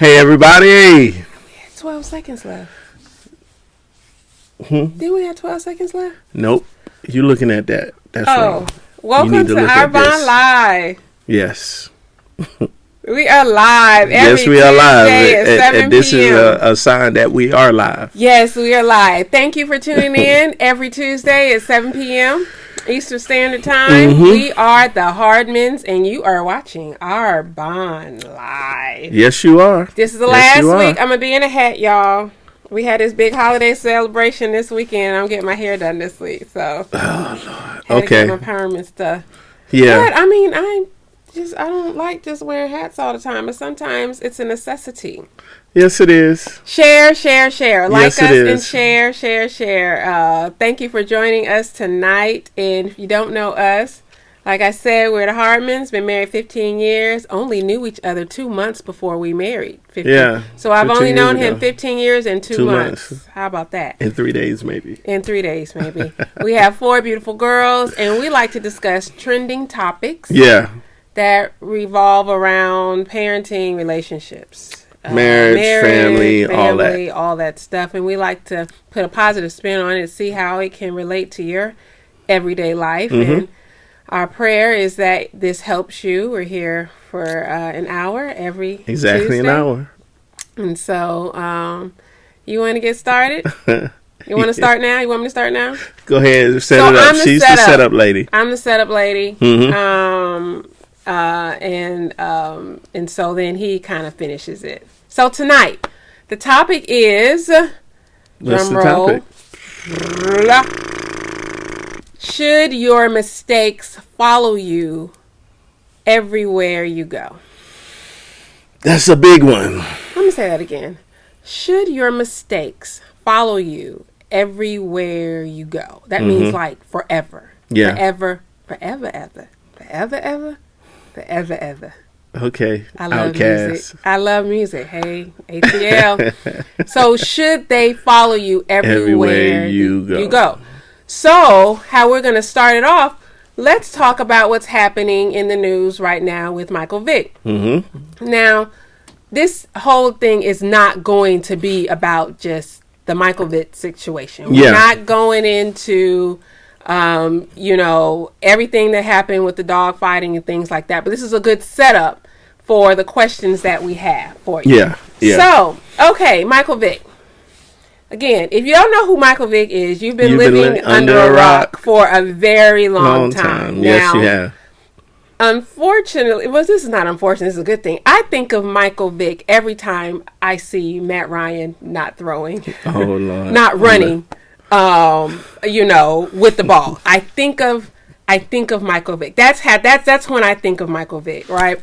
Hey, everybody. 12 seconds left. Did we have 12 seconds left? Nope. You looking at that. That's wrong. Welcome to Ourbondlive. Yes. We are live every yes, we are live. Tuesday at 7 and this p.m. is a sign that we are live. Yes, we are live. Thank you for tuning in every Tuesday at 7 p.m. Eastern Standard Time. We are the Hardmans, and you are watching Ourbondlive. Yes, you are. This is the last week. I'm going to be in a hat, y'all. We had this big holiday celebration this weekend. I'm getting my hair done this week, so Lord. had to get my perm and stuff. Yeah. But, I mean, I don't like just wearing hats all the time, but sometimes it's a necessity. Yes, it is. Share. Like yes, us and share. Thank you for joining us tonight. And if you don't know us, like I said, we're the Hardmans, been married 15 years, only knew each other 2 months before we married. 15. Yeah. So I've only known him 15 years and 2 months. How about that? In 3 days, maybe. We have 4 beautiful girls, and we like to discuss trending topics. Yeah. That revolve around parenting, relationships. Marriage, family, all that stuff. And we like to put a positive spin on it, see how it can relate to your everyday life. And our prayer is that this helps you. We're here for an hour every Tuesday. An hour. And so, you want to get started? You want to start now? You want me to start now? Go ahead, set it up. She's the setup lady. I'm the setup lady. And so then he kind of finishes it. So tonight, the topic is, what's the topic? Should your mistakes follow you everywhere you go? That's a big one. Let me say that again. Should your mistakes follow you everywhere you go? That means like forever. Yeah. Forever. Okay. I love music. Hey, ATL. So should they follow you everywhere you go? So how we're going to start it off, let's talk about what's happening in the news right now with Michael Vick. Now, this whole thing is not going to be about just the Michael Vick situation. We're not going into everything that happened with the dog fighting and things like that. But this is a good setup for the questions that we have for you. Yeah. So, okay, Michael Vick. Again, if you don't know who Michael Vick is, you've been living under a rock for a very long time. Yes, you have. Unfortunately, this is not unfortunate, this is a good thing. I think of Michael Vick every time I see Matt Ryan not throwing. Oh, Lord. Not running. With the ball. I think of Michael Vick. That's when I think of Michael Vick, right?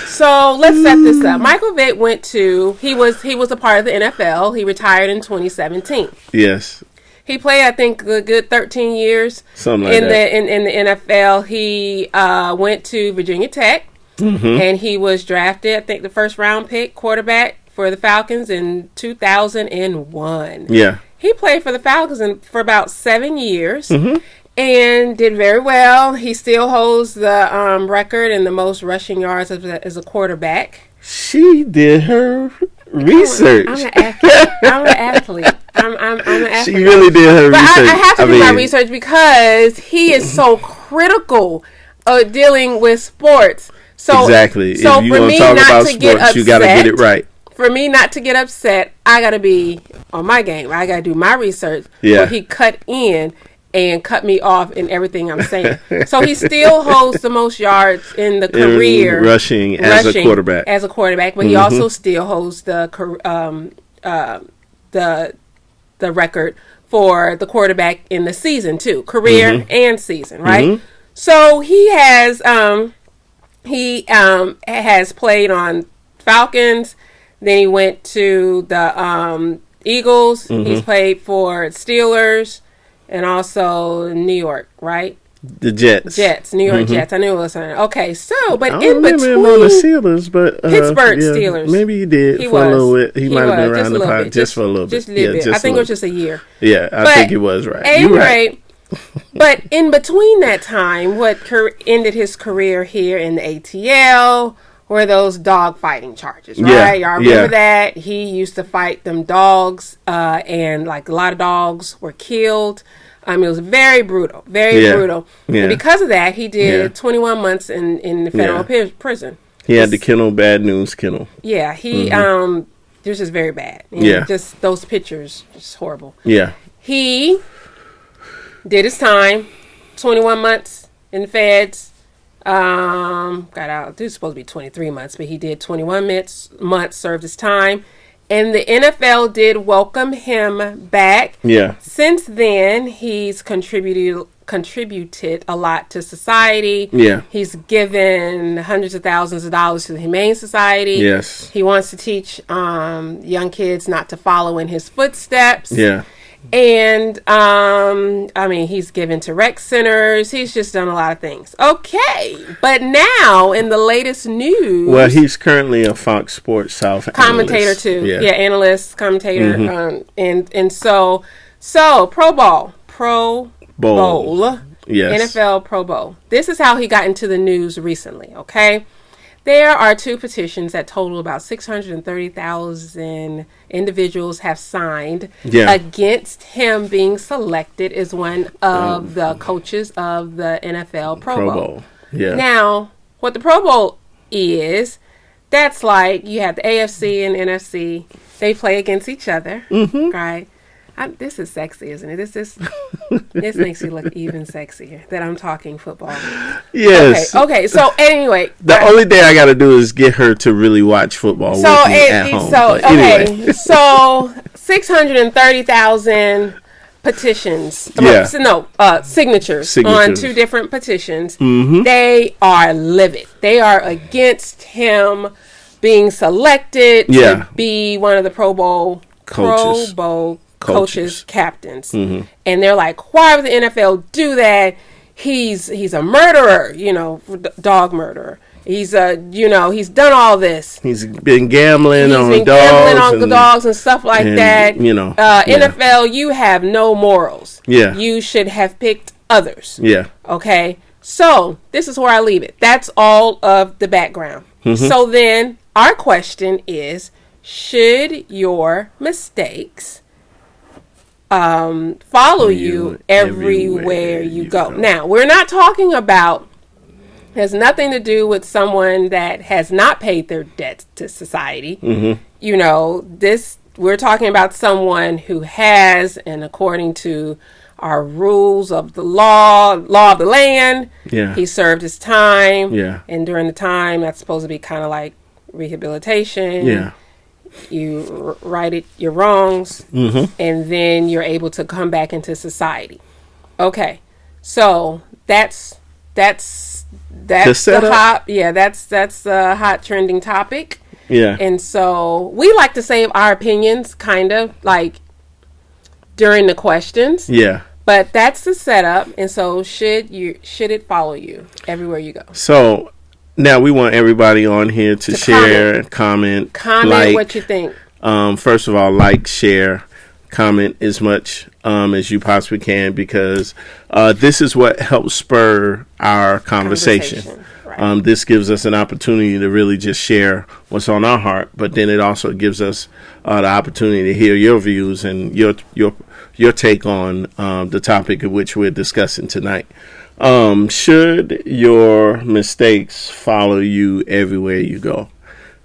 So let's set this up. Michael Vick he was a part of the NFL. He retired in 2017. Yes. He played, I think, a good 13 years something like that. In the NFL. He went to Virginia Tech, and he was drafted, I think, the first round pick quarterback for the Falcons in 2001. Yeah. He played for the Falcons for about 7 years and did very well. He still holds the record in the most rushing yards as a quarterback. She did her research. I'm an athlete. I'm an athlete. She really did her research. But I have to do my research because he is so critical of dealing with sports. So, exactly. So if you want to talk about sports, you got to get it right. For me not to get upset, I got to be on my game. I got to do my research. Yeah. Where he cut in and cut me off in everything I'm saying. So he still holds the most yards in the career. Rushing as a quarterback. But he also still holds the record for the quarterback in the season too. Career and season, right? So he has played on Falcons. Then he went to the Eagles. He's played for Steelers and also New York, right? The Jets. New York Jets. I knew it was something. Okay, so, but I in between... him on the Steelers, but... Pittsburgh Steelers. Maybe he did a little bit. He might have been around the pod just for a little bit. Just a little bit. I think it was just a year. Yeah, I think it was right. You're right. But in between that time, what ended his career here in the ATL were those dog fighting charges, right? Y'all remember that? He used to fight them dogs, and like a lot of dogs were killed. It was very brutal, very brutal. Yeah. And because of that, he did 21 months in the federal prison. He had the kennel, bad news kennel. Yeah, he this is very bad. And just those pictures, just horrible. Yeah. He did his time, 21 months in the feds. Got out. This was supposed to be 23 months, but he did 21 months, served his time. And the NFL did welcome him back. Yeah. Since then, he's contributed a lot to society. Yeah. He's given hundreds of thousands of dollars to the Humane Society. Yes. He wants to teach young kids not to follow in his footsteps. Yeah. And, he's given to rec centers. He's just done a lot of things. Okay. But now, in the latest news... Well, he's currently a Fox Sports South commentator, analyst. Too. Yeah, analyst, commentator. Mm-hmm. So, Pro Bowl. Yes. NFL Pro Bowl. This is how he got into the news recently, okay? There are 2 petitions that total about 630,000 individuals have signed against him being selected as one of the coaches of the NFL Pro Bowl. Yeah. Now, what the Pro Bowl is, that's like you have the AFC and NFC. They play against each other, right? This is sexy, isn't it? This makes me look even sexier that I'm talking football. Yes. Okay. So anyway, the only thing I got to do is get her to really watch football with me at home. So 630,000 petitions. Signatures on 2 different petitions. Mm-hmm. They are livid. They are against him being selected to be one of the Pro Bowl coaches, captains. Mm-hmm. And they're like, why would the NFL do that? He's a murderer, dog murderer. He's he's done all this. He's been gambling on dogs and stuff like that. NFL, you have no morals. Yeah. You should have picked others. Yeah. Okay. So this is where I leave it. That's all of the background. Mm-hmm. So then our question is, should your mistakes follow you everywhere you go? Now, we're not talking about, has nothing to do with someone that has not paid their debts to society. Mm-hmm. We're talking about someone who has, and according to our rules of the law of the land, he served his time. Yeah. And during the time, that's supposed to be kind of like rehabilitation. Yeah. You righted your wrongs, and then you're able to come back into society. Okay, so that's the hot. Yeah, that's the hot trending topic. Yeah, and so we like to save our opinions, kind of like during the questions. Yeah, but that's the setup, and so should it follow you everywhere you go? So. Now, we want everybody on here to share, comment, like, what you think. First of all, like, share, comment as much as you possibly can, because this is what helps spur our conversation. Right. This gives us an opportunity to really just share what's on our heart, but then it also gives us the opportunity to hear your views and your take on the topic of which we're discussing tonight. Should your mistakes follow you everywhere you go?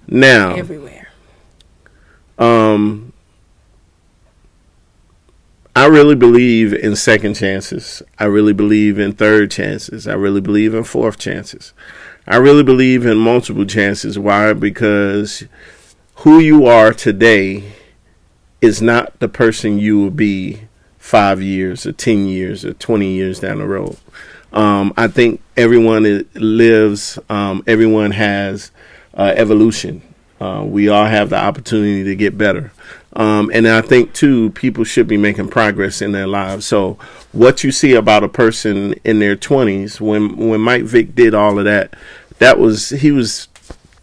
Now, everywhere. I really believe in second chances. I really believe in third chances. I really believe in fourth chances. I really believe in multiple chances. Why? Because who you are today is not the person you will be 5 years or 10 years or 20 years down the road. I think everyone everyone has evolution. We all have the opportunity to get better. And I think, too, people should be making progress in their lives. So what you see about a person in their 20s, when Mike Vick did all of that, he was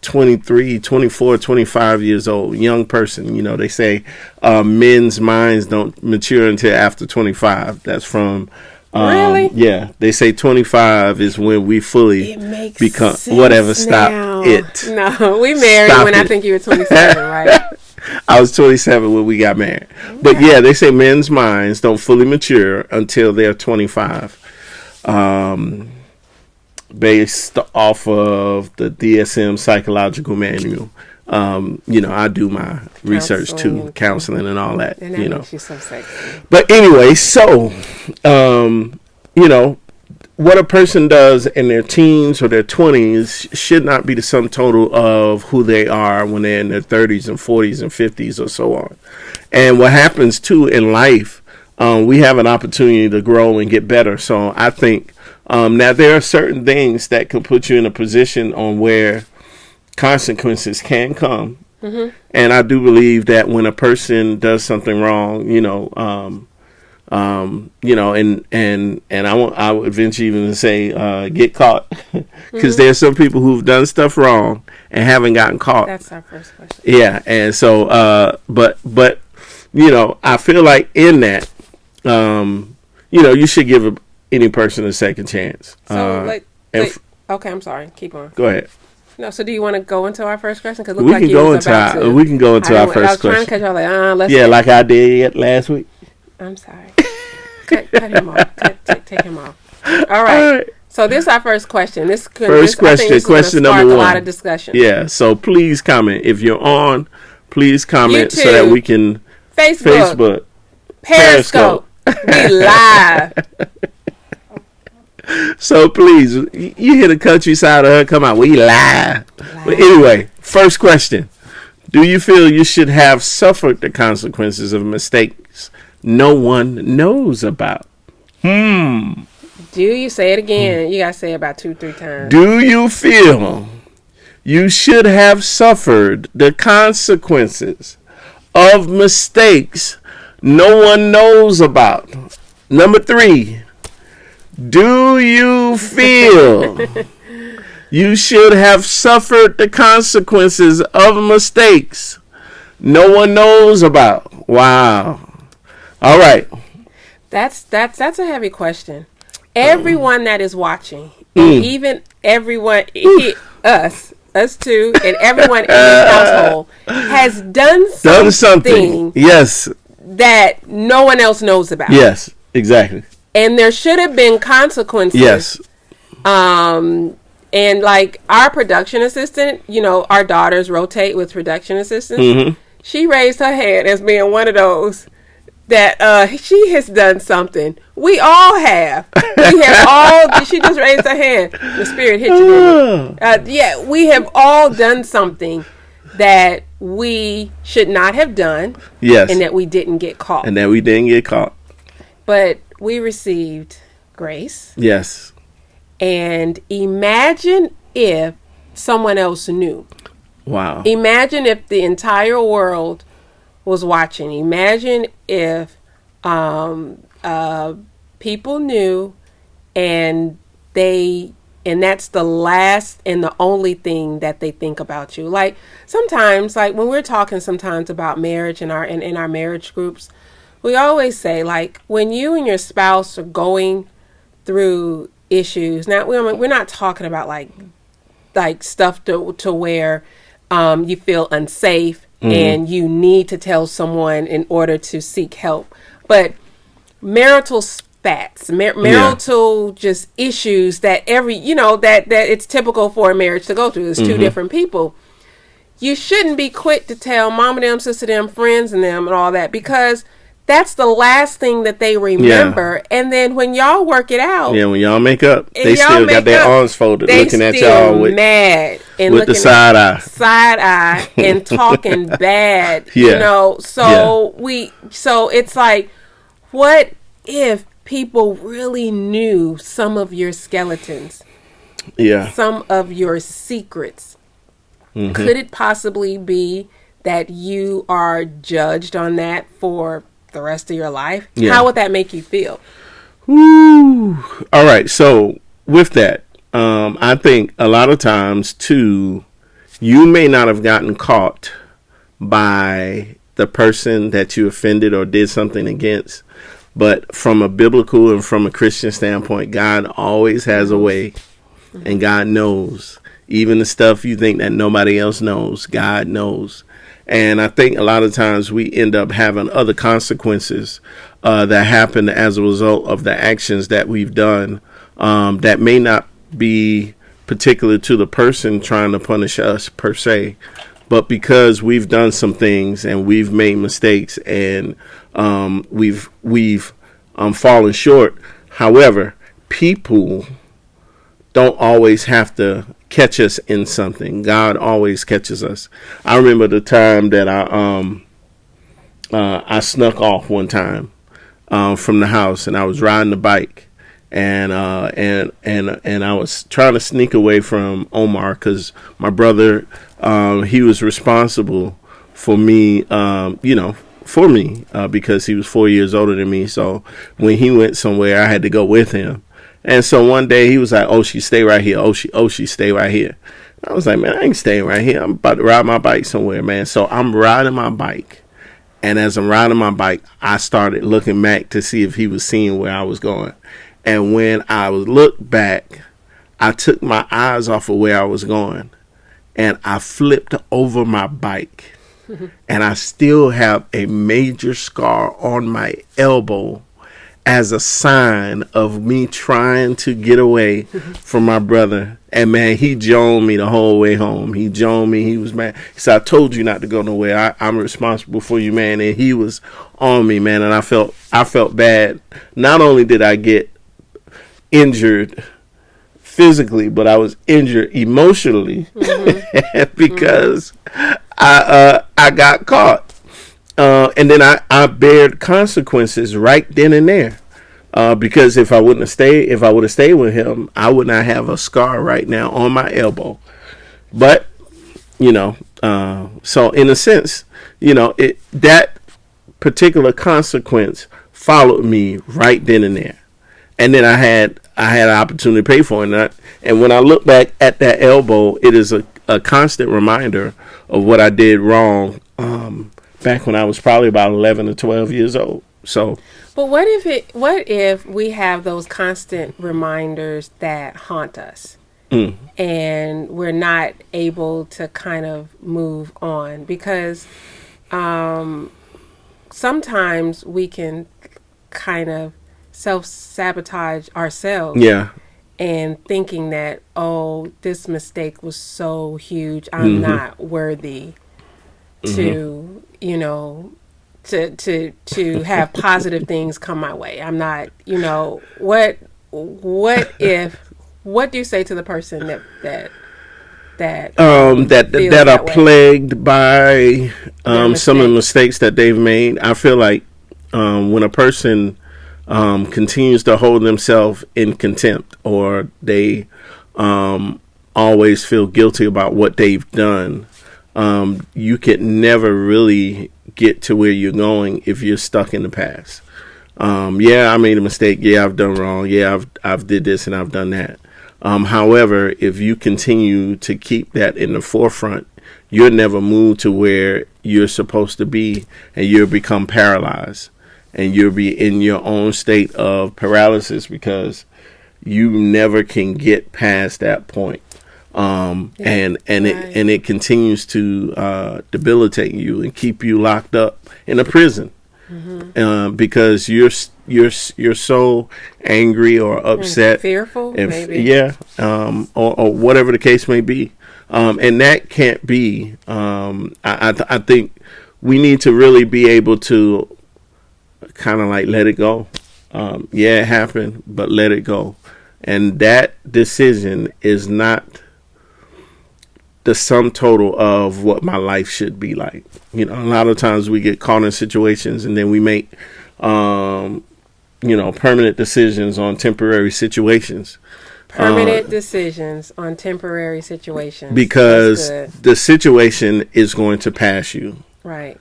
23, 24, 25 years old, young person. They say men's minds don't mature until after 25. That's from Really? Yeah, they say 25 is when we fully become whatever. Stop it. No, we married when I think you were 27, right? I was 27 when we got married. Okay. But yeah, they say men's minds don't fully mature until they're 25. Based off of the DSM psychological manual. I do my research too, counseling and all that. And that makes you so sexy. But anyway, so what a person does in their teens or their 20s should not be the sum total of who they are when they're in their 30s and 40s and 50s or so on. And what happens too in life, we have an opportunity to grow and get better. So I think now there are certain things that could put you in a position on where consequences can come. Mm-hmm. And I do believe that when a person does something wrong, and I would venture even to say get caught, because there's some people who've done stuff wrong and haven't gotten caught. That's our first question. Yeah, and so but I feel like in that you should give any person a second chance. So okay, I'm sorry. Keep on. Go ahead. No, so do you want to go into our first question? Cause we can go into our first question. I was trying to catch y'all let's like I did last week. I'm sorry. cut him off. Take him off. All right. So this is our first question. Question number 1. A lot of discussion. Yeah. So please comment if you're on. Please comment YouTube, so that we can Facebook, Periscope. We live. So please, you hear the countryside of her come out. We live. But anyway, first question: do you feel you should have suffered the consequences of mistakes no one knows about? Do you say it again? You gotta say it about 2-3 times. Do you feel you should have suffered the consequences of mistakes no one knows about? Number 3. Do you feel you should have suffered the consequences of mistakes no one knows about? Wow. All right. That's a heavy question. Everyone that is watching, and even everyone, us too, and everyone in this household has done something. Yes. That no one else knows about. Yes, exactly. And there should have been consequences. Yes. And like our production assistant, our daughters rotate with production assistants. Mm-hmm. She raised her hand as being one of those that she has done something. We all have. We have all. She just raised her hand. The spirit hit you. Yeah, we have all done something that we should not have done. Yes. And that we didn't get caught. But we received grace. Yes. And imagine if someone else knew. Wow. Imagine if the entire world was watching. Imagine if people knew and that's the last and the only thing that they think about you. Like sometimes, like when we're talking sometimes about marriage in our marriage groups, we always say, like, when you and your spouse are going through issues, now we're not talking about like stuff to where you feel unsafe and you need to tell someone in order to seek help, but marital spats, marital just issues that that it's typical for a marriage to go through. There's two different people. You shouldn't be quick to tell mama them, sister them, friends and them and all that, because that's the last thing that they remember. Yeah. And then when y'all work it out. Yeah, when y'all make up, they still got their arms folded looking at y'all mad and with the side eye. Side eye and talking bad. Yeah. So it's like, what if people really knew some of your skeletons? Yeah. Some of your secrets. Mm-hmm. Could it possibly be that you are judged on that for the rest of your life? Yeah. How would that make you feel? Woo. All right. So with that, I think a lot of times too, you may not have gotten caught by the person that you offended or did something against, But from a biblical and from a Christian standpoint, God always has a way, and God knows. Even the stuff you think that nobody else knows, God knows. And I think a lot of times we end up having other consequences that happen as a result of the actions that we've done that may not be particular to the person trying to punish us per se, but because we've done some things and we've made mistakes and we've fallen short. However, people don't always have to catch us in something. God always catches us. I remember the time that I snuck off one time from the house, and I was riding the bike, and I was trying to sneak away from Omar because my brother, he was responsible for me, because he was 4 years older than me. So when he went somewhere, I had to go with him. And so one day he was like, "Oshi, stay right here. Oshi, stay right here." And I was like, "Man, I ain't staying right here. I'm about to ride my bike somewhere, man." So I'm riding my bike. And as I'm riding my bike, I started looking back to see if he was seeing where I was going. And when I looked back, I took my eyes off of where I was going. And I flipped over my bike. And I still have a major scar on my elbow as a sign of me trying to get away from my brother. And man, he joned me the whole way home. He joned me. He was mad. He said, "I told you not to go nowhere. I'm responsible for you, man." And he was on me, man. And I felt bad. Not only did I get injured physically, but I was injured emotionally because I got caught. And then I bared consequences right then and there. Because if I would have stayed with him, I would not have a scar right now on my elbow. But, so in a sense, that particular consequence followed me right then and there. And then I had an opportunity to pay for it. And when I look back at that elbow, it is a constant reminder of what I did wrong back when I was probably about 11 or 12 years old. So, but what if we have those constant reminders that haunt us, and we're not able to kind of move on because sometimes we can kind of self-sabotage ourselves. Yeah. And thinking that, oh, this mistake was so huge, I'm not worthy to, to have positive things come my way. I'm not, what do you say to the person that are plagued by some of the mistakes that they've made? I feel like when a person continues to hold themselves in contempt, or they always feel guilty about what they've done, you can never really get to where you're going if you're stuck in the past. Yeah, I made a mistake. Yeah, I've done wrong. Yeah, I've did this and I've done that. However, if you continue to keep that in the forefront, you'll never move to where you're supposed to be, and you'll become paralyzed. And you'll be in your own state of paralysis because you never can get past that point. It continues to debilitate you and keep you locked up in a prison because you're so angry or upset, fearful, maybe, or whatever the case may be, and that can't be. I think we need to really be able to kind of like let it go. It happened, but let it go. And that decision is not the sum total of what my life should be like. A lot of times we get caught in situations and then we make, permanent decisions on temporary situations. Decisions on temporary situations. Because the situation is going to pass you. Right.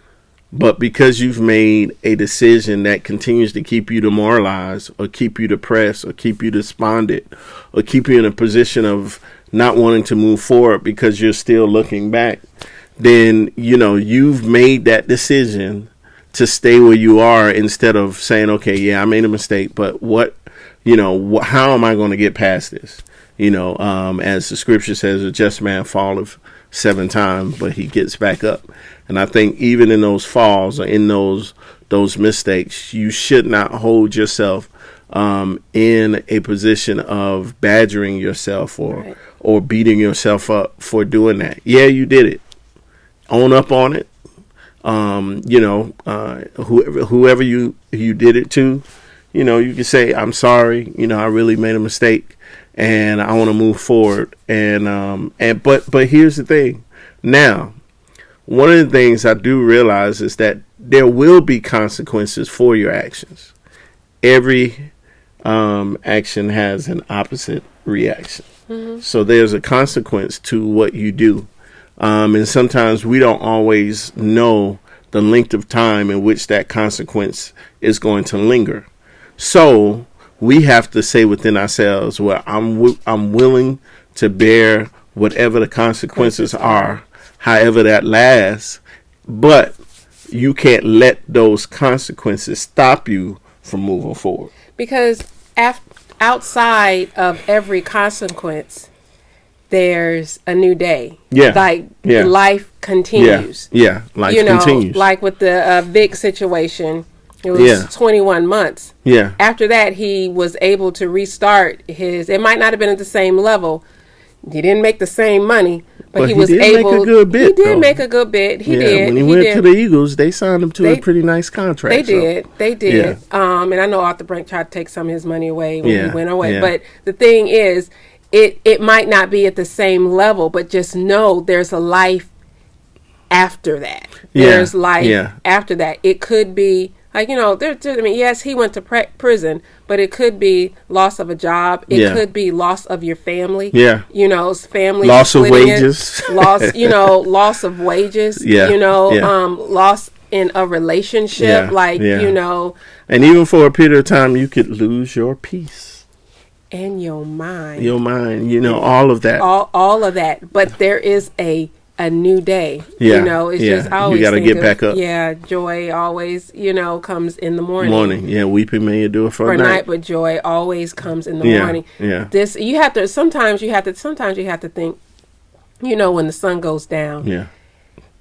But because you've made a decision that continues to keep you demoralized or keep you depressed or keep you despondent or keep you in a position of not wanting to move forward because you're still looking back, then, you've made that decision to stay where you are instead of saying, okay, yeah, I made a mistake, but how am I going to get past this? As the scripture says, a just man falleth 7 times, but he gets back up. And I think even in those falls or in those mistakes, you should not hold yourself in a position of badgering yourself or beating yourself up for doing that. Yeah, you did it. Own up on it. Whoever you did it to, you can say, I'm sorry, I really made a mistake and I want to move forward. But here's the thing. Now, one of the things I do realize is that there will be consequences for your actions. Every action has an opposite reaction. Mm-hmm. So there's a consequence to what you do. And sometimes we don't always know the length of time in which that consequence is going to linger. So we have to say within ourselves, well, I'm willing to bear whatever the consequences are, however that lasts, but you can't let those consequences stop you from moving forward. Because outside of every consequence, there's a new day. Life continues. Life continues. Like with the Vic situation, it was 21 months. Yeah. After that, he was able to restart it might not have been at the same level. He didn't make the same money, but he was able. Make a good bit, he did make a good bit. He did. When he went to the Eagles, they signed him to a pretty nice contract. They did. Yeah. And I know Arthur Blank tried to take some of his money away when he went away. Yeah. But the thing is, it might not be at the same level, but just know there's a life after that. There's life after that. It could be yes, he went to prison, but it could be loss of a job. It could be loss of your family. Yeah. Family loss of wages. Loss of wages. Yeah. Loss in a relationship. And even for a period of time, you could lose your peace. And your mind. All of that. All of that. But there is a new day. It's just I always you got to get back up. Yeah, joy always, comes in the morning. Yeah, weeping may endure for a night, but joy always comes in the morning. Yeah. This sometimes you have to think, when the sun goes down. Yeah.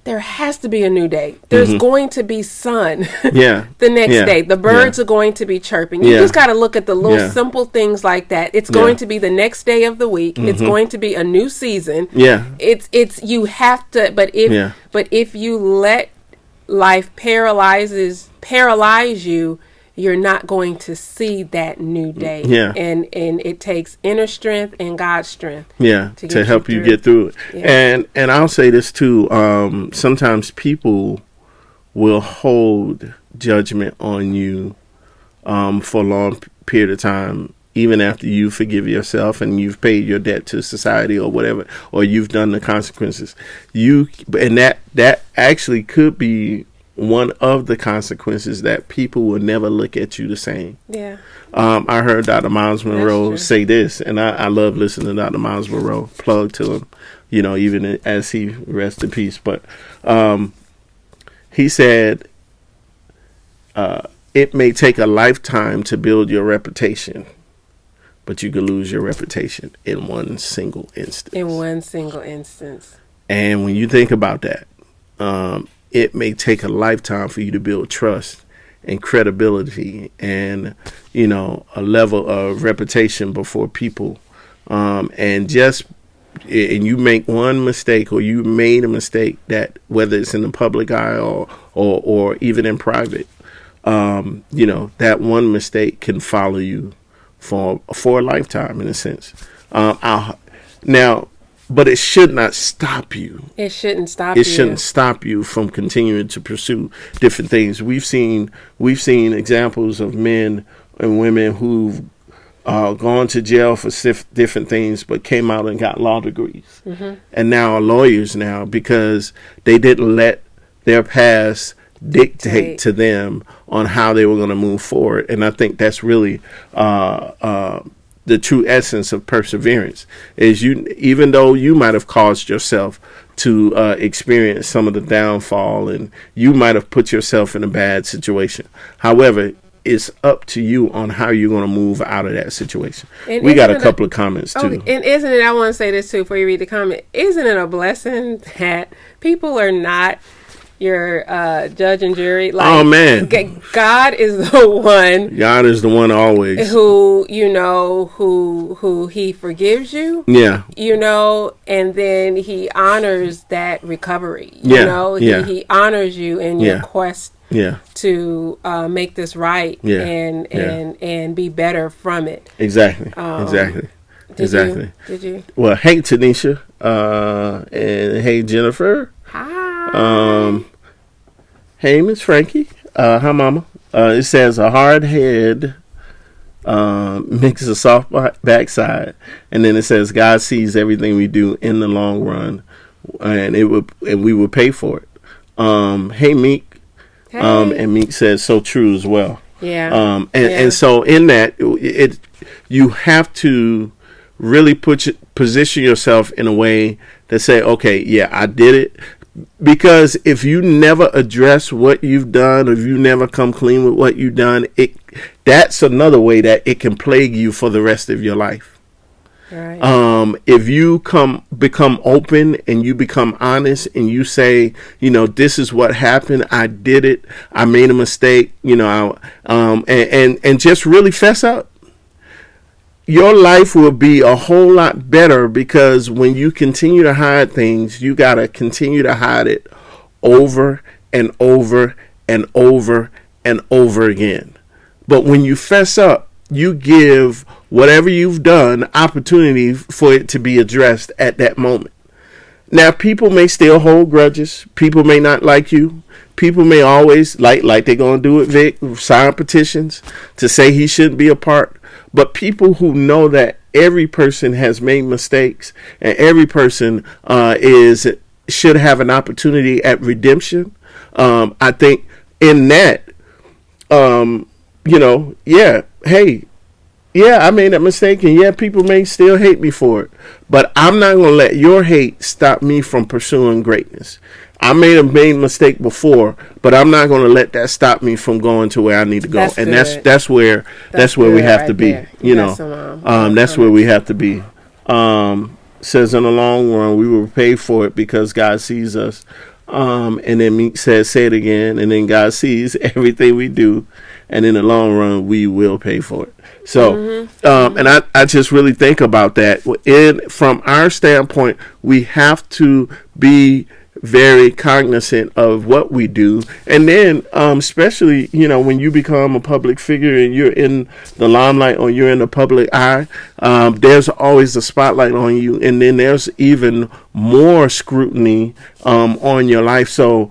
There has to be a new day. There's going to be sun the next day. The birds are going to be chirping. You just got to look at the little simple things like that. It's going to be the next day of the week. It's going to be a new season. Yeah. It's you have to, but if you let life paralyze you, you're not going to see that new day. Yeah. And it takes inner strength and God's strength. Yeah. To help you get through it. Yeah. And I'll say this too. Sometimes people will hold judgment on you for a long period of time, even after you forgive yourself and you've paid your debt to society or whatever, or you've done the consequences. And that actually could be one of the consequences, that people will never look at you the same. Yeah. I heard Dr. Miles Monroe say this, and I love listening to Dr. Miles Monroe. Plug to him, even as he rests in peace. But he said, it may take a lifetime to build your reputation, but you could lose your reputation in one single instance. And when you think about that, it may take a lifetime for you to build trust and credibility and, a level of reputation before people. And you make one mistake, or you made a mistake, that whether it's in the public eye or even in private, that one mistake can follow you for a lifetime, in a sense. But it should not stop you. It shouldn't stop you from continuing to pursue different things. We've seen examples of men and women who've gone to jail for different things, but came out and got law degrees, and now are lawyers because they didn't let their past dictate to them on how they were going to move forward. And I think that's really the true essence of perseverance, is even though you might have caused yourself to experience some of the downfall, and you might have put yourself in a bad situation. However, it's up to you on how you're going to move out of that situation. And we got a couple of comments too. And isn't it, I want to say this too before you read the comment, isn't it a blessing that people are not your judge and jury? Like, oh man, God is the one. God is the one always who, you know, who he forgives you. Yeah. You know, and then he honors that recovery. You know, he honors you in your quest to make this right and be better from it. Exactly. Exactly. Did you? Well, hey Tanisha, and hey Jennifer. Hi. Hey Miss Frankie. Hi Mama. It says a hard head makes a soft backside, and then it says God sees everything we do in the long run, and we will pay for it. Hey Meek. Hey. And Meek says so true as well. Yeah. And so in that, you have to really position yourself in a way to say, okay, yeah, I did it. Because if you never address what you've done, or if you never come clean with what you've done, that's another way that it can plague you for the rest of your life. Right. If you become open and you become honest and you say, you know, this is what happened, I did it, I made a mistake, you know, and just really fess up, your life will be a whole lot better, because when you continue to hide things, you got to continue to hide it over and over and over and over again. But when you fess up, you give whatever you've done opportunity for it to be addressed at that moment. Now, people may still hold grudges. People may not like you. People may always, like they're going to do with Vic, sign petitions to say he shouldn't be a part. But people who know that every person has made mistakes and every person should have an opportunity at redemption, I think in that, you know, hey, I made that mistake, and people may still hate me for it, but I'm not going to let your hate stop me from pursuing greatness. I may have made a mistake before, but I'm not going to let that stop me from going to where I need to go. That's where we have to be. You know, that's where we have to be. Says in the long run we will pay for it because God sees us. And then Meek says, say it again, and then God sees everything we do, and in the long run we will pay for it. So, and I just really think about that. From our standpoint, we have to be very cognizant of what we do, and then especially, you know, when you become a public figure and you're in the limelight or you're in the public eye, there's always a spotlight on you, and then there's even more scrutiny on your life. So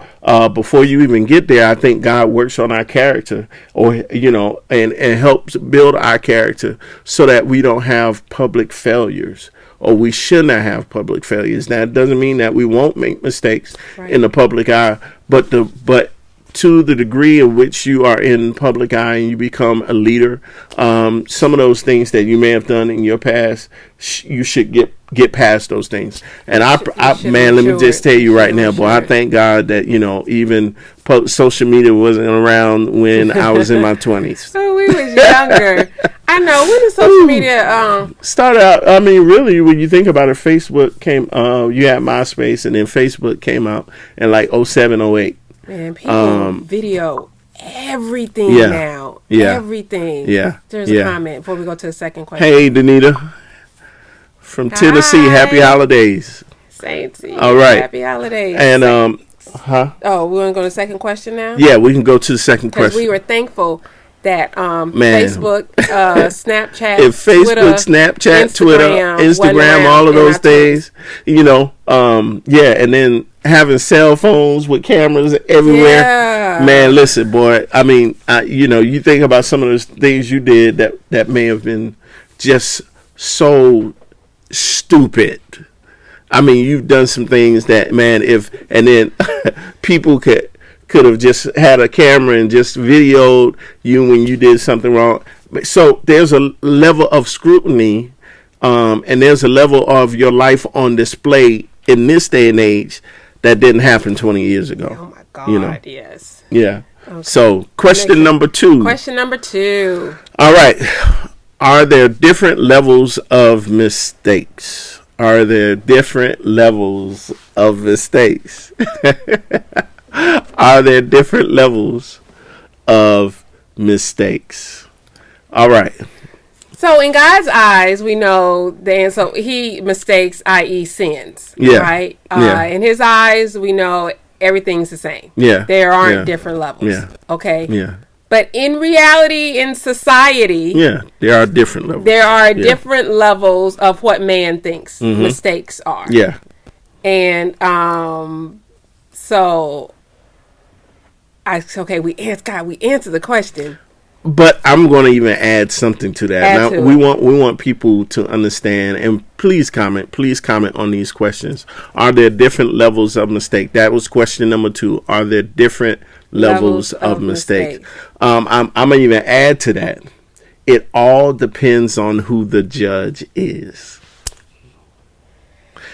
before you even get there, I think God works on our character, or you know, and helps build our character so that we don't have public failures, or we should not have public failures. Now, it doesn't mean that we won't make mistakes in the public eye, but to the degree in which you are in public eye and you become a leader, some of those things that you may have done in your past, you should get past those things. And man, let me just tell you right now, boy, I thank God that, you know, even social media wasn't around when I was in my 20s. Oh, we was younger. I know. When did social media start out? I mean, really, when you think about it, Facebook came. You had MySpace, and then Facebook came out in like 07, 08. Man, people video everything now. Yeah. Everything. Yeah. There's a comment before we go to the second question. Hey, Danita from Tennessee. Happy holidays. Same to you. All right. Happy holidays. And Oh, we want to go to the second question now? Yeah, we can go to the second question. Because we were thankful that Facebook, Snapchat, if Facebook, Twitter, Snapchat, Twitter, Instagram, all of those things, you know, and then having cell phones with cameras everywhere. Yeah. Man, listen, boy. I mean, you know, you think about some of those things you did that may have been just so stupid. I mean, you've done some things that, man, and then people could have just had a camera and just videoed you when you did something wrong. So there's a level of scrutiny, and there's a level of your life on display in this day and age that didn't happen 20 years ago. Oh my God, yes. Yeah. Okay. So question number 2. Question number 2. All right. Are there different levels of mistakes? Are there different levels of mistakes? Are there different levels of mistakes? All right. So in God's eyes, we know then. So He mistakes, i.e., sins. Yeah. Right. Yeah. In His eyes, we know everything's the same. Yeah. There aren't different levels. Yeah. Okay. Yeah. But in reality, in society, there are different levels. There are different levels of what man thinks mistakes are. Yeah. And so we answered the question. But I'm going to even add something to that. We want people to understand, and please comment on these questions. Are there different levels of mistake? That was question number 2. Are there different levels of mistake? I'm going to even add to that. It all depends on who the judge is.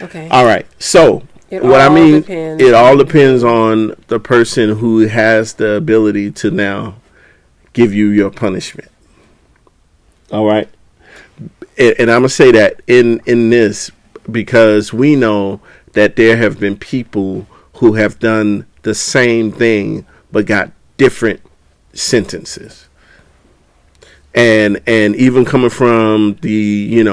Okay. All right. So it all depends on the person who has the ability to now give you your punishment. All right. And I'm going to say that in this because we know that there have been people who have done the same thing but got different sentences. And even coming from the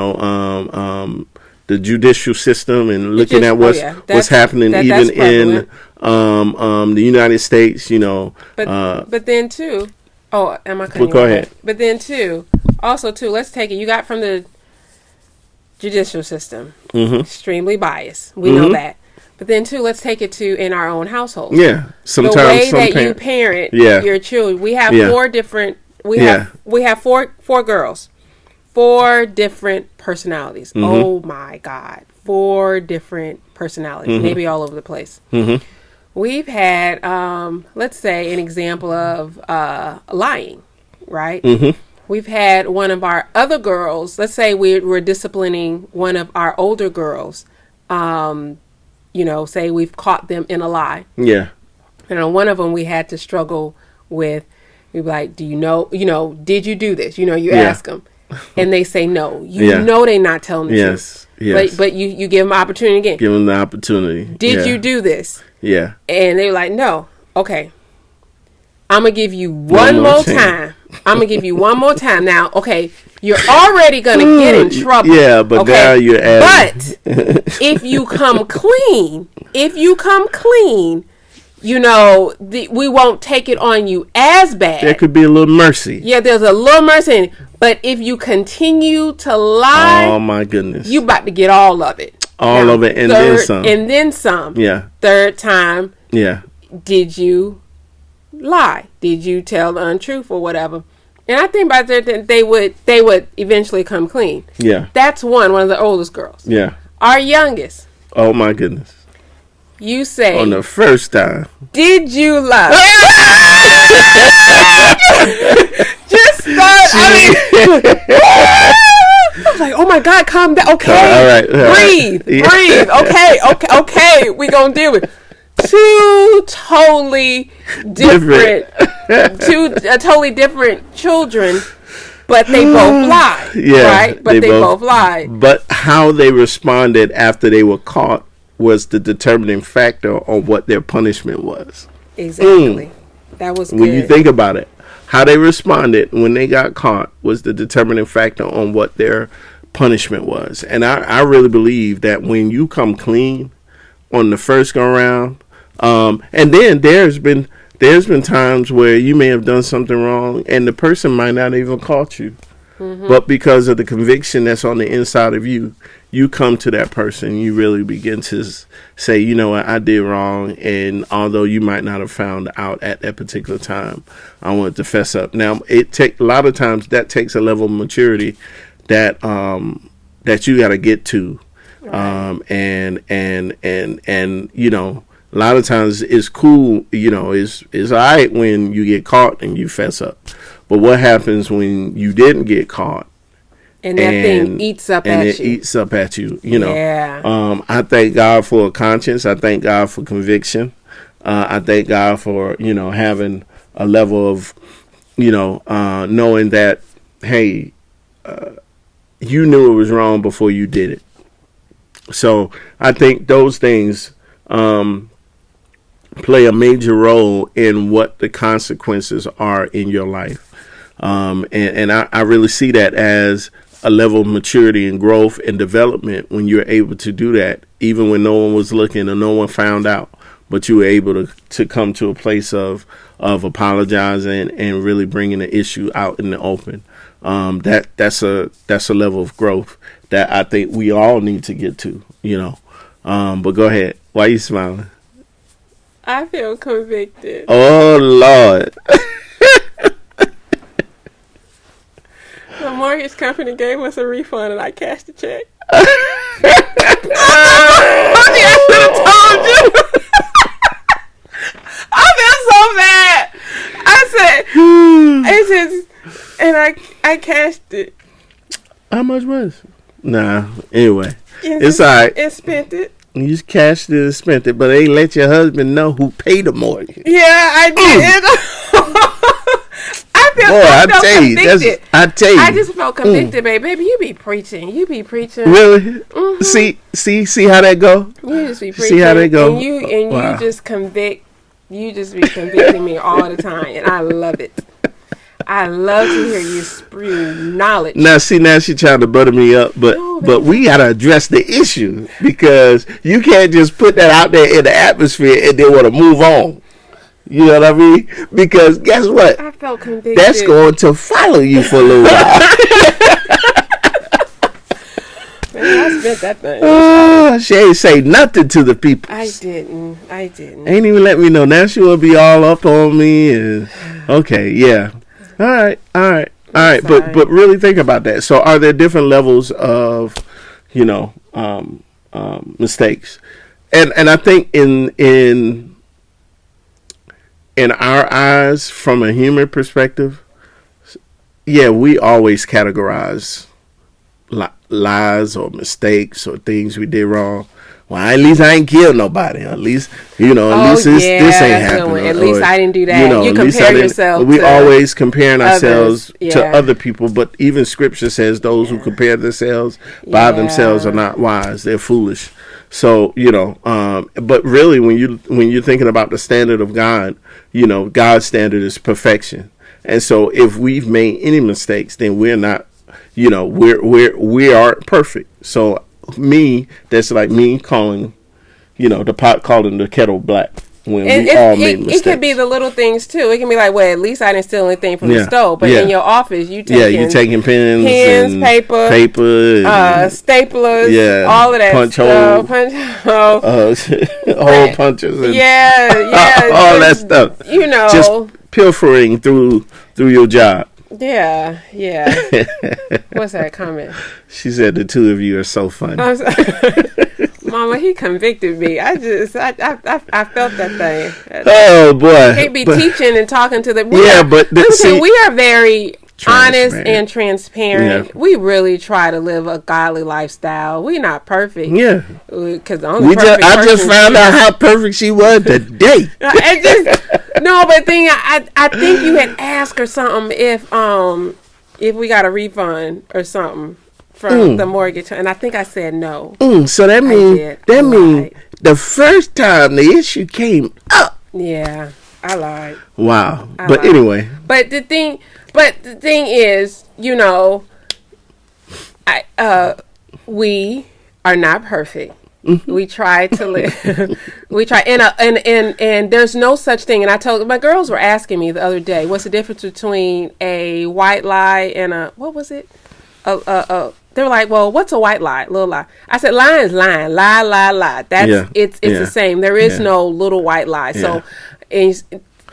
the judicial system and looking at what's happening even in the United States, But then too. Oh, am I cutting you off? Go ahead. But then let's take it. You got from the judicial system, extremely biased. We know that. But then too, let's take it to in our own household. Yeah, sometimes the way that you parent your children. We have 4 different. We have four girls, 4 different personalities. Oh my God, 4 different personalities, maybe all over the place. We've had, let's say, an example of lying, right? We've had one of our other girls, let's say we're disciplining one of our older girls, say we've caught them in a lie. Yeah. And on one of them, we had to struggle with, we'd be like, did you do this? You ask them. And they say no. You know they're not telling the truth. Yes. But you give them an opportunity again. Give them the opportunity. Did you do this? Yeah. And they were like, no. Okay. I'm going to give you one more time. I'm going to give you one more time. Now, okay, you're already going to get in trouble. Yeah, but now you're adding. But if you come clean, we won't take it on you as bad. There could be a little mercy. Yeah, there's a little mercy in it. But if you continue to lie, oh my goodness, you about to get all of it. All of it, and then some. And then some. Yeah. Third time. Yeah. Did you lie? Did you tell the untruth or whatever? And I think by that they would eventually come clean. Yeah. That's one of the oldest girls. Yeah. Our youngest. Oh my goodness. You say on the first time. Did you lie? Just start. I was like, oh my God, calm down. Okay. All right. Breathe. Okay. We gonna deal with 2 totally different, totally different children, but they both lied. Yeah. Right? But they both lied. But how they responded after they were caught was the determining factor on what their punishment was. Exactly. That was good. When you think about it, how they responded when they got caught was the determining factor on what their punishment was. And I really believe that when you come clean on the first go around, and then there's been times where you may have done something wrong and the person might not even caught you. But because of the conviction that's on the inside of you, you come to that person, you really begin to say, you know what, I did wrong. And although you might not have found out at that particular time, I wanted to fess up. Now, a lot of times that takes a level of maturity that you got to get to. Right. And a lot of times it's cool, it's all right when you get caught and you fess up. But what happens when you didn't get caught And that thing eats up at you. And it eats up at you, you know. Yeah. I thank God for a conscience. I thank God for conviction. I thank God for, you know, having a level of, you know, knowing that, hey, you knew it was wrong before you did it. So I think those things play a major role in what the consequences are in your life. And I really see that as a level of maturity and growth and development when you're able to do that, even when no one was looking or no one found out, but you were able to come to a place of apologizing and really bringing the issue out in the open. That's a level of growth that I think we all need to get to, you know. But go ahead. Why are you smiling? I feel convicted. Oh, Lord. The mortgage company gave us a refund and I cashed the check. I should have told you. I feel so bad. I said, it's just, and I cashed it. How much was it? Nah, anyway. It's all right. And spent it. You just cashed it and spent it, but they let your husband know who paid the mortgage. Yeah, I did. I felt convicted. I tell you. I just felt convicted, baby. You be preaching. Really? Mm-hmm. See how that go? You just be preaching. See how that go? And you just convict. You just be convicting me all the time, and I love it. I love to hear you spew knowledge. Now she's trying to butter me up, but we gotta address the issue, because you can't just put that out there in the atmosphere and then want to move on. You know what I mean? Because guess what? I felt convicted. That's going to follow you for a little while. Man, I spent that thing. She ain't say nothing to the people. I didn't. Ain't even let me know. Now she will be all up on me. And okay, yeah. All right. But really think about that. So are there different levels of, you know, mistakes? And I think in our eyes, from a human perspective, yeah, we always categorize lies or mistakes or things we did wrong. Well, at least I ain't killed nobody. At least, you know, this ain't happened. At least I didn't do that. You know, you compare yourself. We always comparing ourselves to other people, but even Scripture says those who compare themselves by themselves are not wise. They're foolish. So, you know, but really when you're thinking about the standard of God, you know, God's standard is perfection. And so if we've made any mistakes, then we're not, you know, we aren't perfect. So that's like me calling, you know, the pot calling the kettle black when we all made mistakes. It could be the little things too. It can be like, well, at least I didn't steal anything from the stove. But in your office, you're taking pens, paper, staplers, all of that stuff. Hole punches, and all that stuff. You know, just pilfering through your job. Yeah. What's that comment? She said the two of you are so funny. Mama, he convicted me. I felt that thing. Oh boy! Can't be teaching and talking to them. We are very honest and transparent. Yeah. We really try to live a godly lifestyle. We're not perfect. Yeah, because I just found out how perfect she was today. But I think you had asked her something if we got a refund or something from the mortgage, and I think I said no. So that means the first time the issue came up. Yeah, I lied. Wow. Anyway. But the thing is, you know, we are not perfect. Mm-hmm. We try to live. We try, and there's no such thing. And I told my girls were asking me the other day, what's the difference between a white lie and what was it? They were like, well, what's a white lie? Little lie. I said, lie is lying. Lie. That's it's the same. There is no little white lie. So,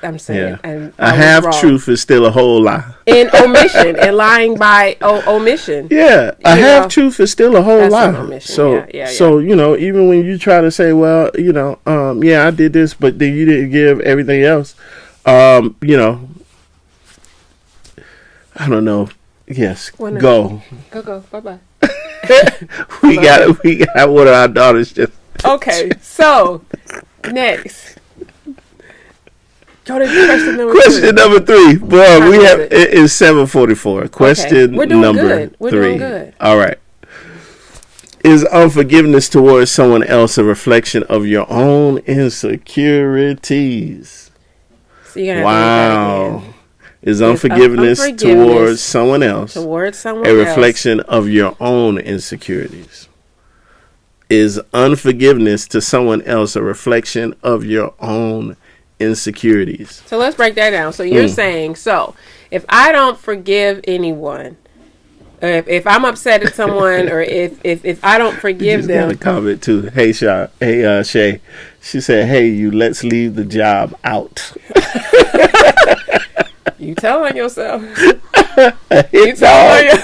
I'm saying, a half truth is still a whole lie. And omission, and lying by omission. Yeah, a half truth is still a whole lie. So, so you know, even when you try to say, well, you know, I did this, but then you didn't give everything else. You know, I don't know. Yes. Go. Go. Bye-bye. we got one of our daughters just. Okay, so next. Go to question number three. Boy, we have it is 7:44. Question We're doing number good. We're 3. Doing good. All right. Is unforgiveness towards someone else a reflection of your own insecurities? So you're gonna have to read that again. Is unforgiveness towards someone else a reflection of your own insecurities? Is unforgiveness to someone else a reflection of your own insecurities? So let's break that down. So you're saying, so if I don't forgive anyone, or if I'm upset at someone, or if I don't forgive them. Got a comment too. Hey, Shay. She said, "Hey, you. Let's leave the job out." You tell on yourself. A hit dog a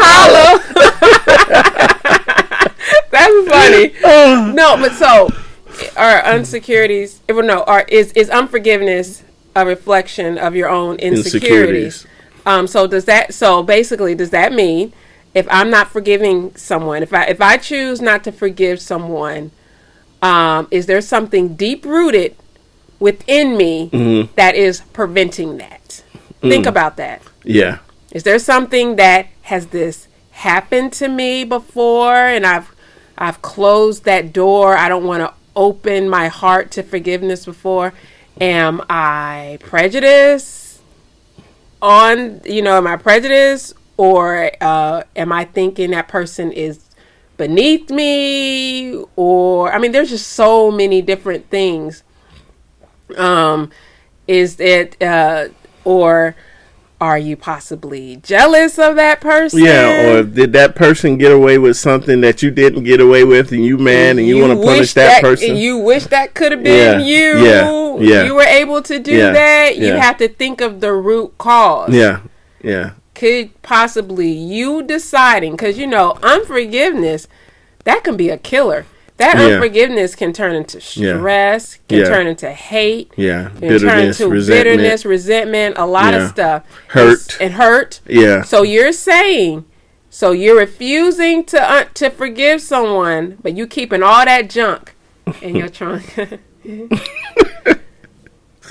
holler. That's funny. No, but so are insecurities? Is unforgiveness a reflection of your own insecurities? So does that? So basically, does that mean if I'm not forgiving someone, if I choose not to forgive someone, is there something deep rooted within me that is preventing that? Think about that. Yeah. Is there something that has this happened to me before, and I've closed that door? I don't want to open my heart to forgiveness before. Am I prejudiced am I prejudiced, or am I thinking that person is beneath me? Or there's just so many different things. Is it or are you possibly jealous of that person? Yeah, or did that person get away with something that you didn't get away with, and you mad and you want to punish that person? You wish that could have been you. Yeah. You were able to do that. You have to think of the root cause. Yeah. Could possibly you deciding, because unforgiveness, that can be a killer. That unforgiveness can turn into stress, can turn into hate, bitterness, turn into resentment, a lot of stuff. Hurt. Yeah. So you're saying, you're refusing to forgive someone, but you keeping all that junk in your trunk.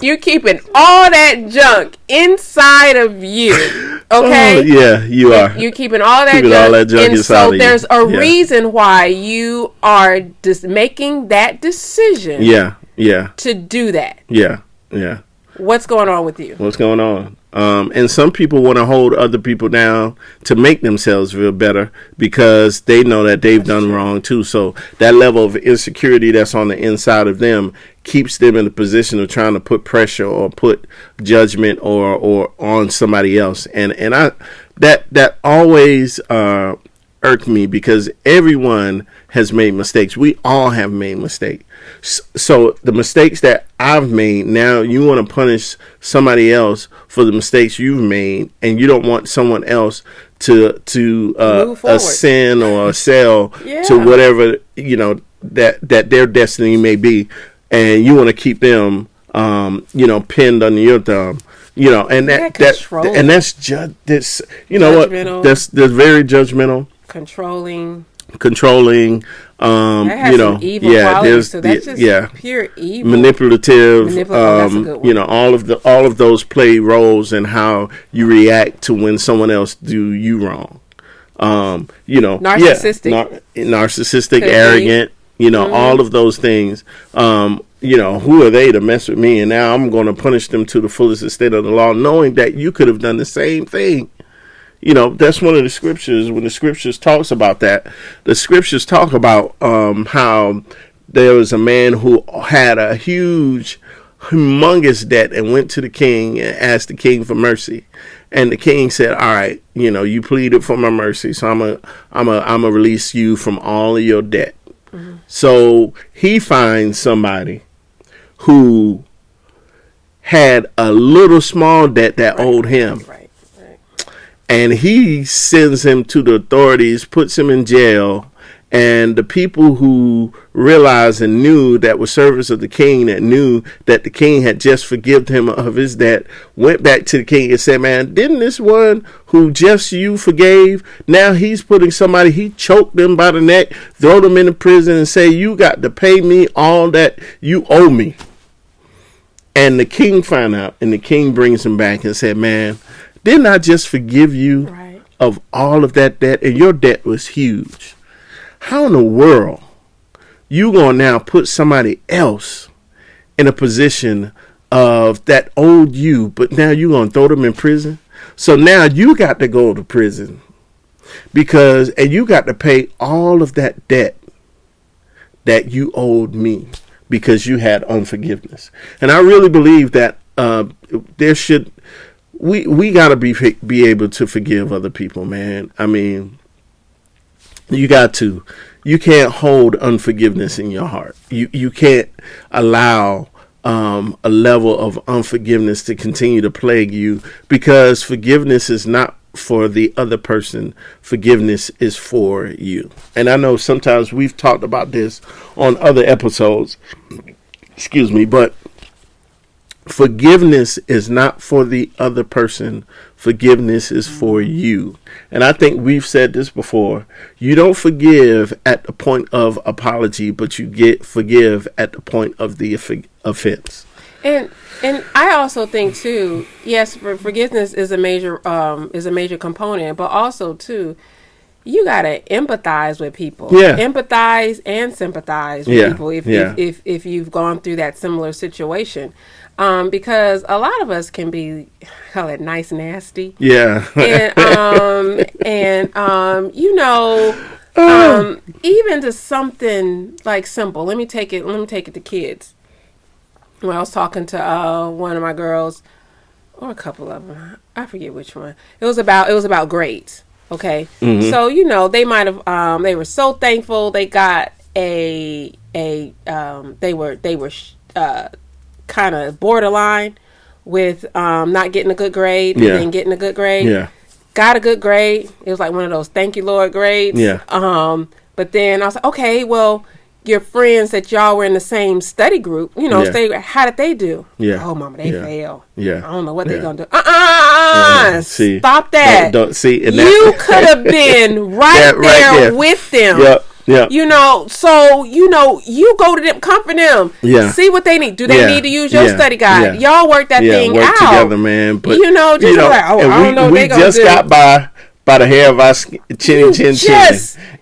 You keeping all that junk inside of you. Okay? Oh, yeah, you are. You keeping all that junk inside of you. So there's a reason why you are just making that decision. Yeah. To do that. Yeah. What's going on with you? What's going on? And some people want to hold other people down to make themselves feel better because they know that they've done wrong too. So that level of insecurity that's on the inside of them keeps them in the position of trying to put pressure or put judgment or on somebody else. And that always irked me because everyone has made mistakes. We all have made mistakes. So the mistakes that I've made, now you want to punish somebody else for the mistakes you've made, and you don't want someone else to ascend or excel to whatever that their destiny may be, and you want to keep them pinned under your thumb. And that's that's very judgmental, controlling. That has some evil qualities, so that's just pure evil. Manipulative. All of those play roles in how you react to when someone else do you wrong. Narcissistic, arrogant. All of those things. Who are they to mess with me? And now I'm going to punish them to the fullest extent of the law, knowing that you could have done the same thing. That's one of the scriptures. When the scriptures talks about that, the scriptures talk about how there was a man who had a humongous debt and went to the king and asked the king for mercy. And the king said, all right, you pleaded for my mercy, so I'm gonna release you from all of your debt. Mm-hmm. So he finds somebody who had a little small debt that owed him. Right. And he sends him to the authorities, puts him in jail, And the people who realized and knew that were servants of the king, that knew that the king had just forgiven him of his debt, went back to the king and said, man, didn't this one who just you forgave, now he's putting somebody, he choked them by the neck, throw them in the prison and say, you got to pay me all that you owe me. And the king found out, and the king brings him back and said, man, didn't I just forgive you of all of that debt? And your debt was huge. How in the world you gonna now put somebody else in a position of that owed you, but now you gonna throw them in prison? So now you got to go to prison and you got to pay all of that debt that you owed me because you had unforgiveness. And I really believe that we gotta be able to forgive other people, man. I mean, you got to. You can't hold unforgiveness in your heart. You can't allow a level of unforgiveness to continue to plague you, because forgiveness is not for the other person. Forgiveness is for you. And I know sometimes we've talked about this on other episodes. Excuse me, but forgiveness is not for the other person. Forgiveness is for you. And I think we've said this before. You don't forgive at the point of apology, but you forgive at the point of the offense. And I also think too, yes, forgiveness is a major component, but also too, you gotta empathize with people. Yeah. Empathize and sympathize with people if you've gone through that similar situation. Because a lot of us can be, call it nice nasty. Yeah. Even to something like simple. Let me take it to kids. When I was talking to one of my girls, or a couple of them, I forget which one. It was about grades. Okay. Mm-hmm. So they might have they were so thankful they got they were kind of borderline with not getting a good grade and then getting a good grade. Yeah. Got a good grade. It was like one of those thank you Lord grades. Yeah. But then I was like, okay, well, your friends that y'all were in the same study group, how did they do? Yeah. Oh, mama, they failed. Yeah. I don't know what they're gonna do. See, stop that. Don't see. You could have been right there with them. Yep. Yeah. So you go to them, comfort them. Yeah. See what they need. Do they need to use your study guide? Yeah. Y'all work that thing work out together, man. But like, I don't know. We just got by the hair of our chin,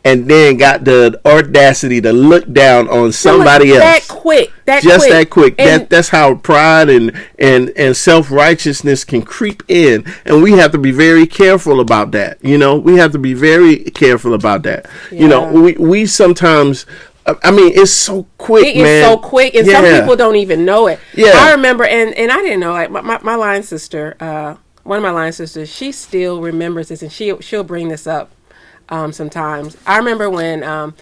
and then got the audacity to look down on somebody else. That quick. That's how pride and self-righteousness can creep in, and we have to be very careful about that. We have to be very careful about that. Yeah. We sometimes, I mean, it's so quick, man. It's so quick, and some people don't even know it. Yeah. I remember, and I didn't know, like my line sister, one of my line sisters, she still remembers this, and she'll bring this up sometimes. I remember when I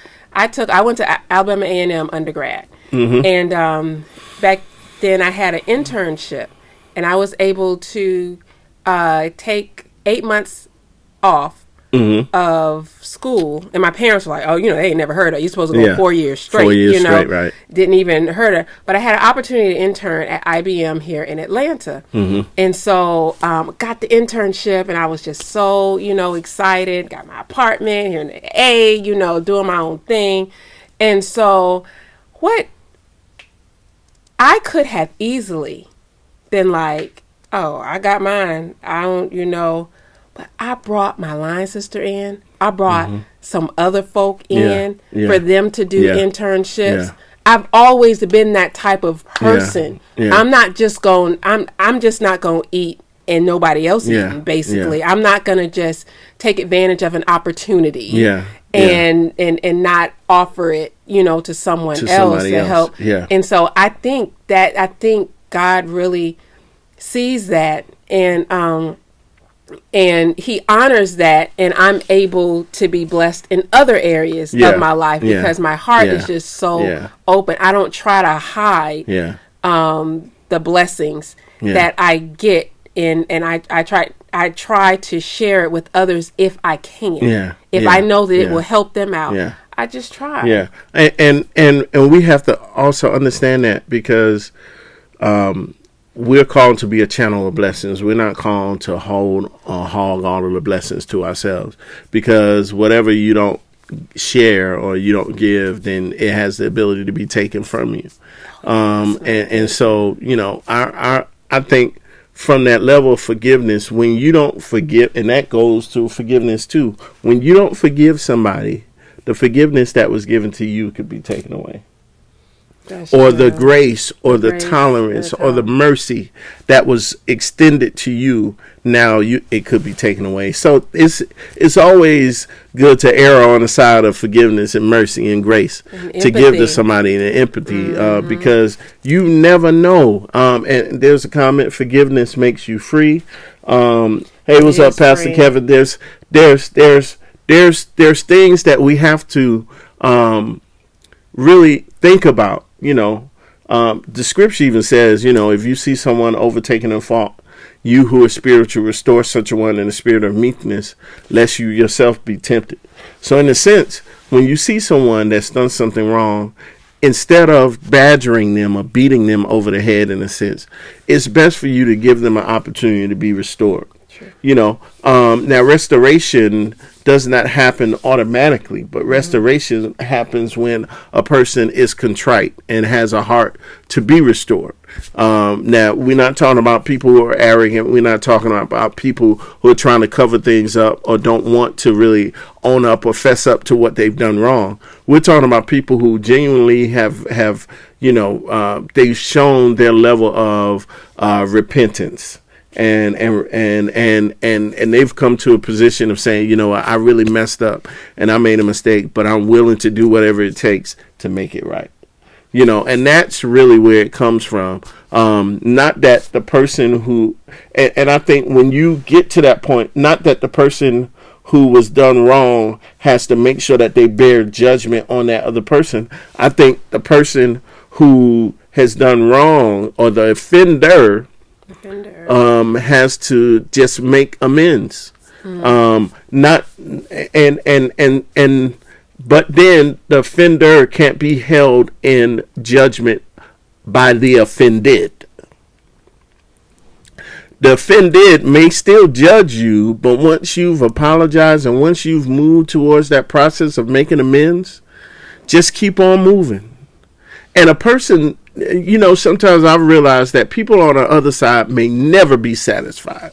went to Alabama A&M undergrad, mm-hmm. and back then I had an internship, and I was able to take 8 months off mm-hmm. of school, and my parents were like, "Oh, they ain't never heard of it. You're supposed to go 4 years straight." 4 years straight, right? Didn't even heard of it. But I had an opportunity to intern at IBM here in Atlanta, mm-hmm. and so got the internship, and I was just so excited. Got my apartment here in the A, doing my own thing, and so what I could have easily been like, "Oh, I got mine. I don't, But I brought my line sister in. I brought mm-hmm. some other folk in for them to do internships. Yeah. I've always been that type of person. Yeah. Yeah. I'm not just going. I'm just not going to eat and nobody else eating. Basically, I'm not going to just take advantage of an opportunity. Yeah. And not offer it, to someone else to help. Yeah. And so I think God really sees that, and he honors that, and I'm able to be blessed in other areas of my life because my heart is just so open. I don't try to hide the blessings that I get and I try to share it with others if I can. If I know that it will help them out, I just try. Yeah, and we have to also understand that because we're called to be a channel of blessings. We're not called to hog all of the blessings to ourselves, because whatever you don't share or you don't give, then it has the ability to be taken from you. And so, you know, I think from that level of forgiveness, when you don't forgive, and that goes to forgiveness too, when you don't forgive somebody, the forgiveness that was given to you could be taken away. Or the grace or the tolerance or the mercy that was extended to you, now it could be taken away. So it's always good to err on the side of forgiveness and mercy and grace, and to give to somebody, and empathy, because you never know. And there's a comment: forgiveness makes you free. Hey, what's up, Pastor Kevin? There's things that we have to really think about. You know, the scripture even says, you know, if you see someone overtaken in fault, you who are spiritual, restore such a one in the spirit of meekness, lest you yourself be tempted. So in a sense, when you see someone that's done something wrong, instead of badgering them or beating them over the head, in a sense, it's best for you to give them an opportunity to be restored. Sure. You know, now restoration does not happen automatically, but restoration happens when a person is contrite and has a heart to be restored. Now, we're not talking about people who are arrogant. We're not talking about people who are trying to cover things up or don't want to really own up or fess up to what they've done wrong. We're talking about people who genuinely have you know, they've shown their level of repentance. And they've come to a position of saying, you know, I really messed up and I made a mistake, but I'm willing to do whatever it takes to make it right. You know, and that's really where it comes from. Not that the person who, and I think when you get to that point, not that the person who was done wrong has to make sure that they bear judgment on that other person. I think the person who has done wrong, or the offender, has to just make amends. But then the offender can't be held in judgment by the offended. The offended may still judge you, but once you've apologized and once you've moved towards that process of making amends, just keep on moving. And a person, you know, sometimes I've realized that people on the other side may never be satisfied.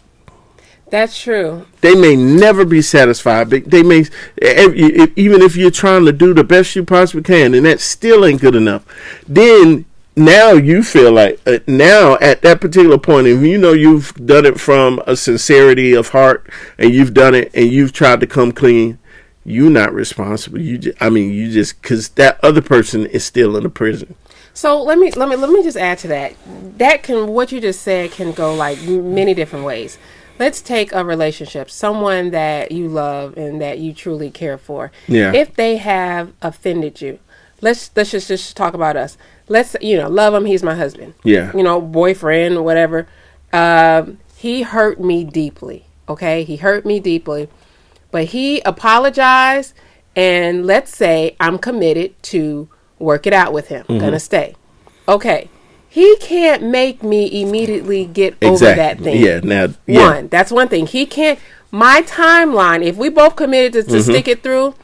That's true. They may never be satisfied. They may, even if you're trying to do the best you possibly can, and that still ain't good enough, then now you feel like, now at that particular point, if you know you've done it from a sincerity of heart, and you've done it and you've tried to come clean, you're not responsible. You just because that other person is still in the prison. So let me just add to that. What you just said can go like many different ways. Let's take a relationship, someone that you love and that you truly care for. Yeah. If they have offended you, let's just talk about us. Let's, you know, love him. He's my husband. Yeah. You know, boyfriend, whatever. He hurt me deeply. Okay. He hurt me deeply, but he apologized. And let's say I'm committed to work it out with him. Gonna stay. Okay. He can't make me immediately get over that thing. Yeah. That's one thing. He can't. My timeline, if we both committed to stick it through,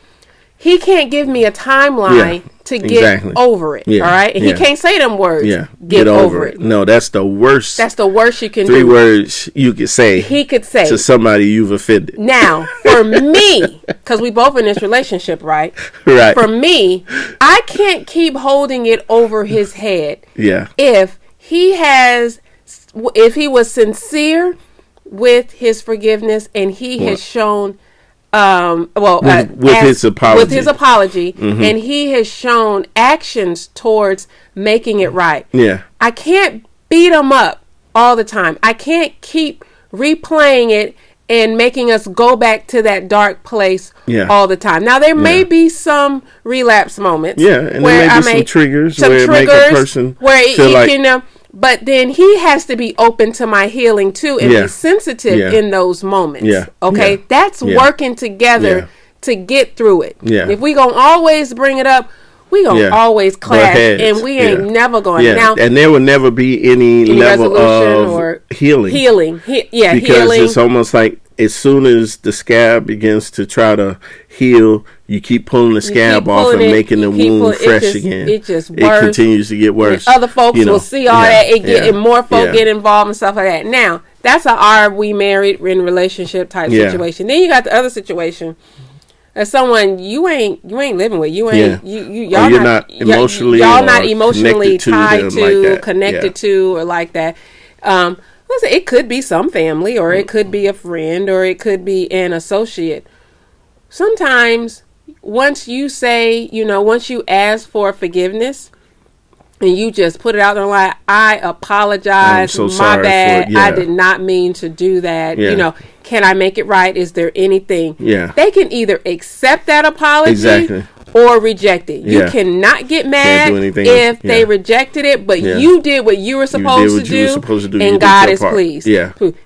he can't give me a timeline to get over it. Yeah. All right? And he can't say them words. Yeah. Get over it. No, that's the worst. That's the worst you can do. 3 words you could say. He could say to somebody you've offended. Now, for me, because we both in this relationship, right? Right. For me, I can't keep holding it over his head. Yeah. If he was sincere with his forgiveness and he has shown with his apology, and he has shown actions towards making it right. Yeah. I can't beat him up all the time. I can't keep replaying it and making us go back to that dark place all the time. Now, there may be some relapse moments. Yeah, and there may be some triggers where it make a person feel like... But then he has to be open to my healing too and be sensitive in those moments. Yeah. Okay? That's working together to get through it. Yeah. If we gonna always bring it up, we gonna always clash, and we ain't never going. Now, and there will never be any level of or healing. Because it's almost like as soon as the scab begins to try to heal, you keep pulling the scab off and making the wound fresh again. It just it continues to get worse. And other folks will see all that. And more folk get involved and stuff like that. Now, that's are we married in a relationship type situation. Then you got the other situation. As someone you ain't living with, y'all not emotionally tied to, connected to, or like that. Listen, it could be some family, or it could be a friend, or it could be an associate. Sometimes, once you say, once you ask for forgiveness, and you just put it out there like, I apologize, my bad, I did not mean to do that. Can I make it right? Is there anything? They can either accept that apology or reject it. You cannot get mad if they rejected it, but you did what you were supposed to do, and God is pleased.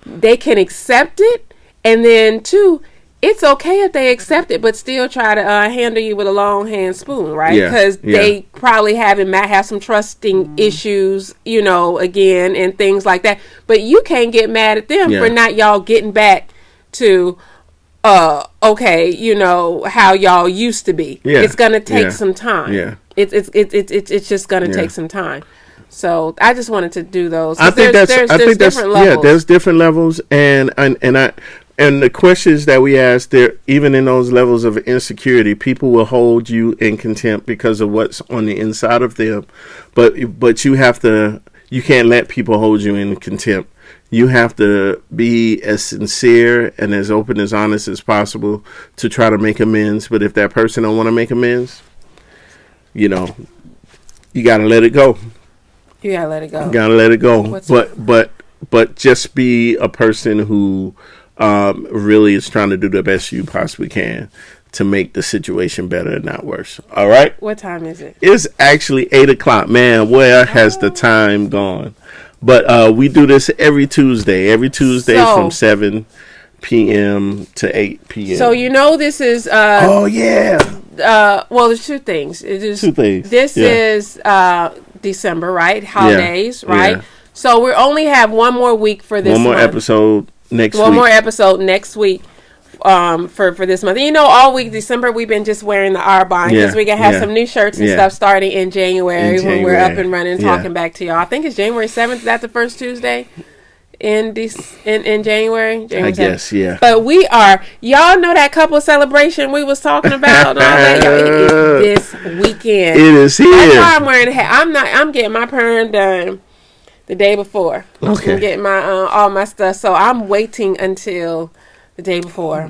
They can accept it, and then two, it's okay if they accept it, but still try to handle you with a long hand spoon, right? Because they probably might have some trusting issues, again, and things like that. But you can't get mad at them for not y'all getting back to, okay, how y'all used to be. It's gonna take some time. It's just gonna take some time. So I just wanted to do those. I think there's different levels. Yeah, there's different levels, and the questions that we ask there, even in those levels of insecurity, people will hold you in contempt because of what's on the inside of them. But you can't let people hold you in contempt. You have to be as sincere and as open, as honest as possible to try to make amends. But if that person don't want to make amends, you got to let it go. You got to let it go. You got to let it go. But just be a person who really is trying to do the best you possibly can to make the situation better and not worse. All right? What time is it? It's actually 8:00. Man, where has the time gone? But we do this every Tuesday from 7 p.m. to 8 p.m. So this is... well, there's two things. This is December, right? Holidays, right? Yeah. So we only have one more week for this month. One more episode next week for this month. All week December we've been just wearing the Ourbond because we can have some new shirts and stuff starting in January when we're up and running, talking back to y'all. I think it's January 7th. Is that the first Tuesday in January? I guess, yeah. But we are, y'all know that couple celebration we was talking about and all that. It is this weekend. It is here. That's why I'm wearing the hat. I'm getting my perm done the day before. Okay. I'm getting my all my stuff. So I'm waiting until the day before.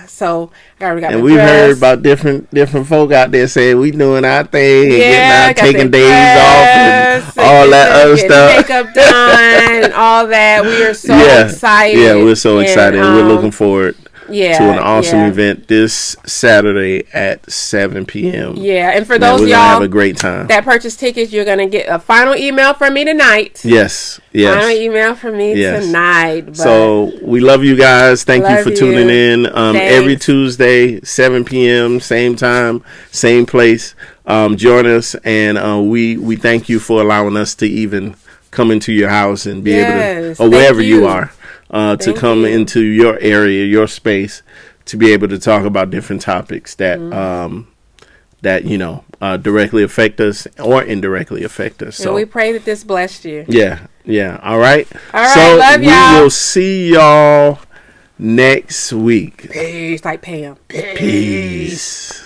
So I already got and my we've dress. heard about different folk out there saying we doing our thing and getting out, taking days off and all that other stuff. Makeup done, all that. We are so excited. Yeah, we're so excited. And we're looking forward to an awesome event this Saturday at 7 p.m. Yeah, and for those we're y'all gonna have a great time that purchase tickets, you're gonna get a final email from me tonight. Yes. Final email from me tonight. But so we love you guys. Thank you for tuning in. Every Tuesday, 7 p.m., same time, same place. Join us, and we thank you for allowing us to even come into your house and be able to, or wherever you are. To come into your area, your space, to be able to talk about different topics that directly affect us or indirectly affect us. So and we pray that this blessed you. Yeah. All right. So love y'all. We will see y'all next week. Peace, like Pam. Peace.